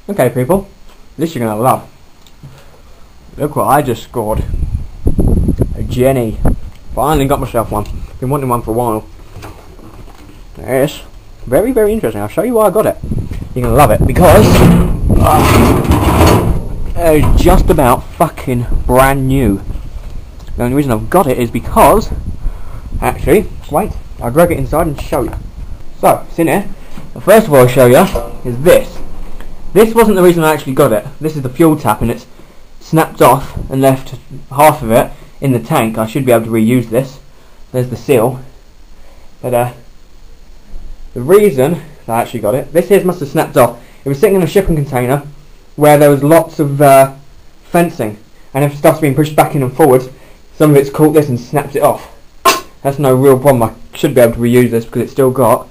Okay people, this you're gonna love. Look what I just scored. A Jenny. Finally got myself one. Been wanting one for a while. Yes. Very, very interesting. I'll show you why I got it. You're gonna love it because it's just about fucking brand new. The only reason I've got it is because actually, wait, I'll drag it inside and show you. So, it's in here. First of all I'll show you is this. This wasn't the reason I actually got it. This is the fuel tap and it's snapped off and left half of it in the tank. I should be able to reuse this. There's the seal. But the reason that I actually got it, this here must have snapped off. It was sitting in a shipping container where there was lots of fencing, and if stuff's been pushed back in and forwards, some of it's caught this and snapped it off. That's no real problem. I should be able to reuse this because it's still got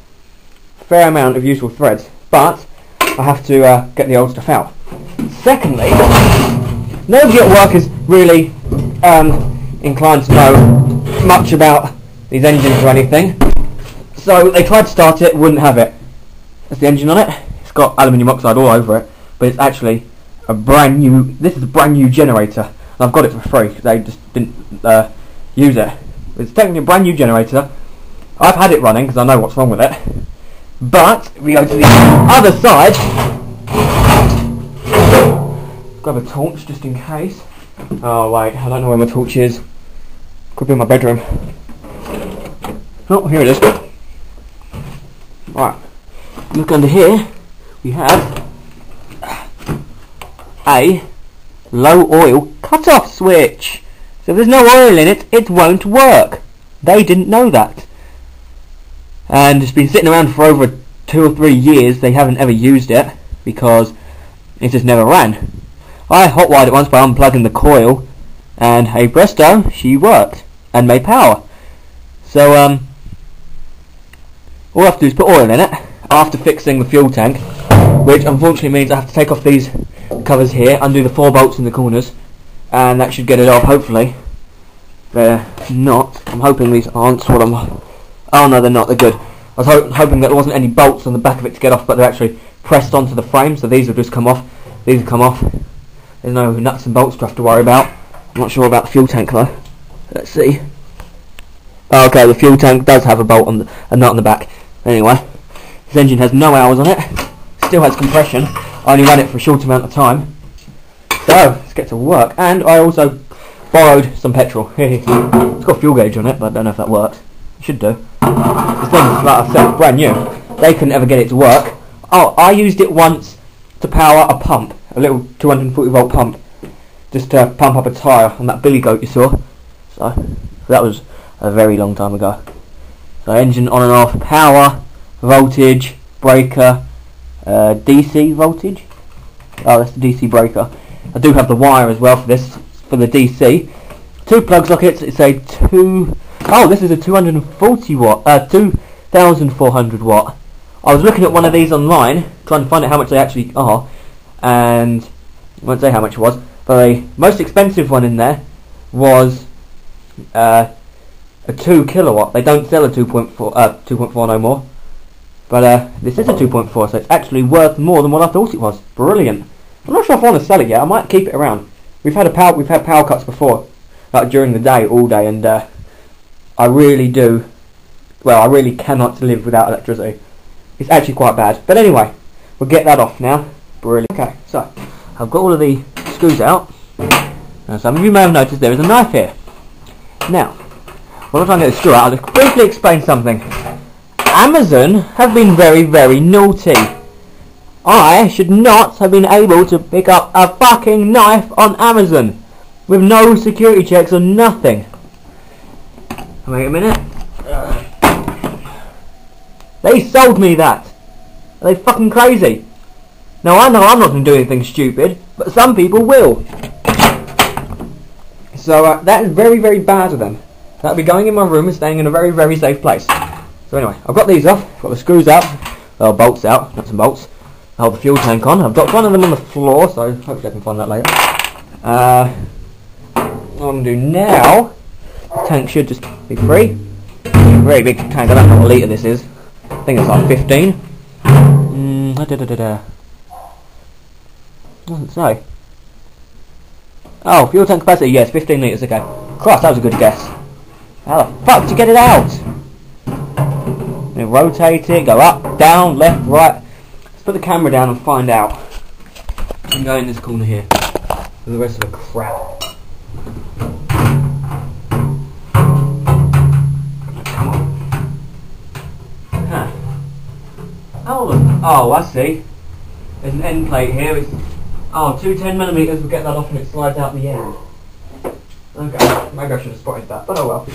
a fair amount of useful threads, but I have to get the old stuff out. Secondly, nobody at work is really inclined to know much about these engines or anything, so they tried to start it, wouldn't have it. That's the engine on it. It's got aluminium oxide all over it, but it's actually a brand new. This is a brand new generator, and I've got it for free because they just didn't use it. It's technically a brand new generator. I've had it running because I know what's wrong with it. But we go to the other side. Grab a torch just in case. Oh wait, I don't know where my torch is. Could be in my bedroom. Oh, here it is. Right. Look under here. We have a low oil cut-off switch. So if there's no oil in it, it won't work. They didn't know that. And it's been sitting around for over 2 or 3 years. They haven't ever used it because it just never ran. I hotwired it once by unplugging the coil, and hey presto, she worked and made power. So all I have to do is put oil in it after fixing the fuel tank, which unfortunately means I have to take off these covers here, undo the 4 bolts in the corners, and that should get it off. Hopefully they're not. I'm hoping these aren't what I'm. Oh no, they're not. They're good. I was hoping that there wasn't any bolts on the back of it to get off, but they're actually pressed onto the frame, so these will just come off. These will come off. There's no nuts and bolts to have to worry about. I'm not sure about the fuel tank though. Let's see. Oh, okay, the fuel tank does have a bolt on a nut on the back. Anyway, this engine has no hours on it. Still has compression. I only ran it for a short amount of time. So let's get to work. And I also borrowed some petrol. It's got a fuel gauge on it, but I don't know if that works. It should do. This thing is, like I said, brand new. They couldn't ever get it to work. Oh, I used it once to power a pump, a little 240 volt pump, just to pump up a tyre on that billy goat you saw. So that was a very long time ago. So engine on and off, power, voltage, breaker, DC voltage. Oh, that's the DC breaker. I do have the wire as well for this, for the DC. 2 plug sockets. It's a this is a 240 watt, 2400 watt. I was looking at one of these online, trying to find out how much they actually are, and I won't say how much it was, but the most expensive one in there was a 2 kilowatt. They don't sell a 2.4 no more, but this is a 2.4, so it's actually worth more than what I thought it was. Brilliant. I'm not sure if I want to sell it yet. I might keep it around. We've had power cuts before, like during the day, all day, and I really cannot live without electricity. It's actually quite bad. But anyway, we'll get that off now. Brilliant. Okay, so I've got all of the screws out. Now some of you may have noticed there is a knife here. Now, while I'm trying to get the screw out, I'll just briefly explain something. Amazon have been very, very naughty. I should not have been able to pick up a fucking knife on Amazon with no security checks or nothing. Wait a minute. They sold me that. Are they fucking crazy? Now I know I'm not going to do anything stupid, but some people will. So that is very, very bad of them. That'll be going in my room and staying in a very, very safe place. So anyway, I've got these off, got the screws out, bolts out, nuts and bolts. I hold the fuel tank on. I've got one of them on the floor, so hopefully I can find that later. What I'm going to do now, the tank should just be free. Very big tank, I don't know what litre this is. I think it's like 15. Doesn't say. Oh, fuel tank capacity, yes, 15 litres, okay. Christ, that was a good guess. How the fuck did you get it out? Then rotate it, go up, down, left, right. Let's put the camera down and find out. And go in this corner here. For the rest of the crap. Come on. Huh. Oh, I see. There's an end plate here. It's, two 10mm. We'll get that off and it slides out the end. Okay, maybe I should have spotted that, but oh well.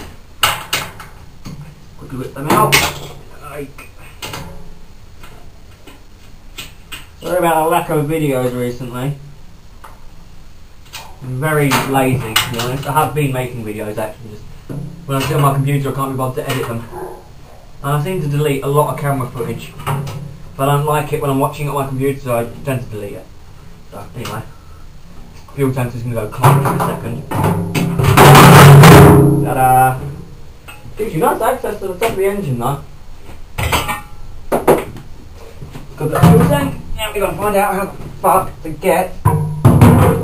Quickly whip them out. Like. Sorry about the lack of videos recently. I'm very lazy, to be honest. I have been making videos actually. Just when I sit on my computer, I can't be bothered to edit them. And I seem to delete a lot of camera footage. But I don't like it when I'm watching it on my computer, so I tend to delete it. So, anyway. Fuel tank is going to go climb in a second. Ta-da! Gives you nice access to the top of the engine though. Got the fuel tank. Now we've got to find out how the fuck to get a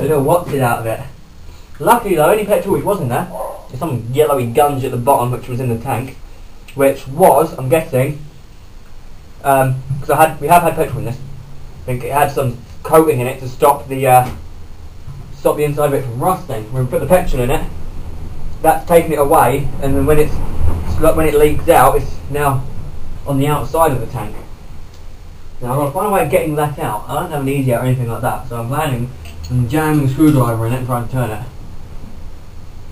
little what's-it out of it. Luckily though, any petrol which wasn't there, there's some yellowy gunge at the bottom which was in the tank. Which was, I'm guessing, because we have had petrol in this. I think it had some coating in it to stop the inside of it from rusting. When we put the petrol in it, that's taken it away, and then when it leaks out, it's now on the outside of the tank. Now I've got to find a way of getting that out. I don't have an easy out or anything like that, so I'm planning on jamming a screwdriver in it and trying to turn it.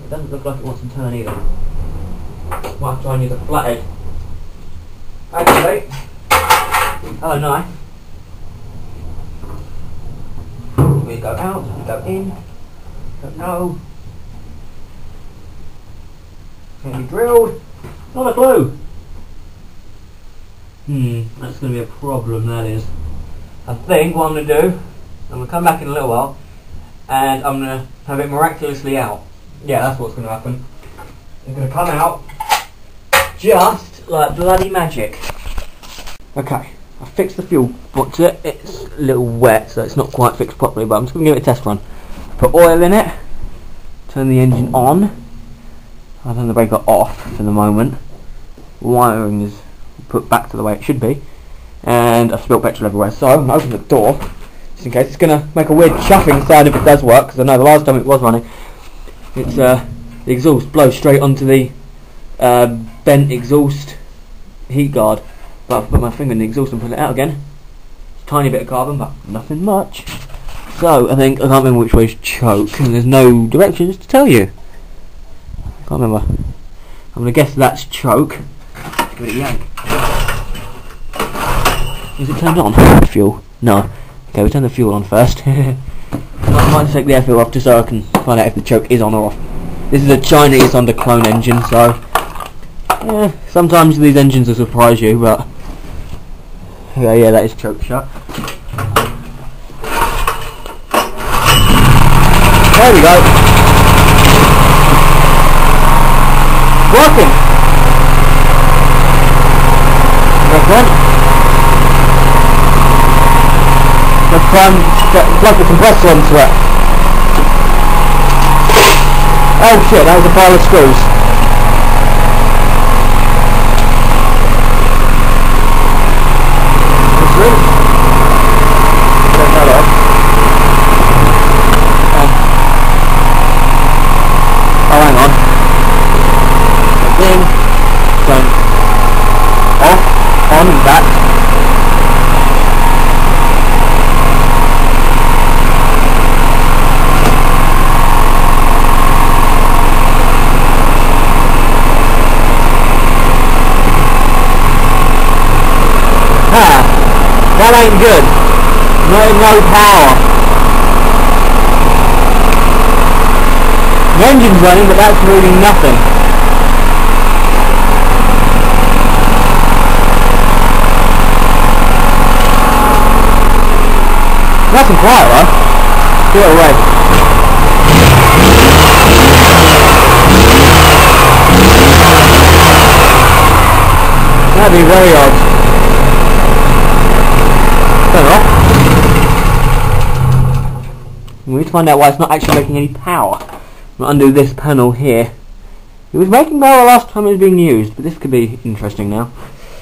It doesn't look like it wants to turn either. Might try and use a flathead. Activate. Oh, nice. We go out, we go in. Don't know. Can be drilled. Not a clue. That's going to be a problem, that is. I think what I'm going to do, I'm going to come back in a little while, and I'm going to have it miraculously out. Yeah, that's what's going to happen. It's going to come out just like bloody magic. Okay, I fixed the fuel button. It's a little wet, so it's not quite fixed properly, but I'm just going to give it a test run. Put oil in it, turn the engine on. I'll turn the breaker off for the moment. Wiring is put back to the way it should be, and I've spilt petrol everywhere, so I'm going to open the door just in case. It's going to make a weird chuffing sound if it does work, because I know the last time it was running, it's the exhaust blows straight onto the bent exhaust heat guard. But I've put my finger in the exhaust and pull it out again. It's a tiny bit of carbon, but nothing much. So I can't remember which way is choke, and there's no directions to tell you. I can't remember. I'm going to guess that's choke. Give it a yank. Is it turned on? Fuel? No. Okay, we turn the fuel on first. I might take the air filter off just so I can find out if the choke is on or off. This is a Chinese under clone engine, so sometimes these engines will surprise you, but yeah, that is choke shut. There we go. Working. Let's plug the compressor into it. Oh shit, that was a pile of screws. Oh, hang on. Again, turn off, on and back. That ain't good. No power. The engine's running, but that's really nothing. Nice and quiet, though. Get it away. That'd be very odd. Turn it off. We need to find out why it's not actually making any power. We'll undo this panel here. It was making power last time it was being used, but this could be interesting now.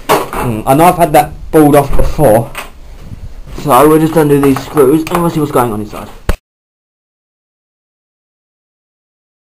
I know I've had that board off before, so we'll just undo these screws and we'll see what's going on inside.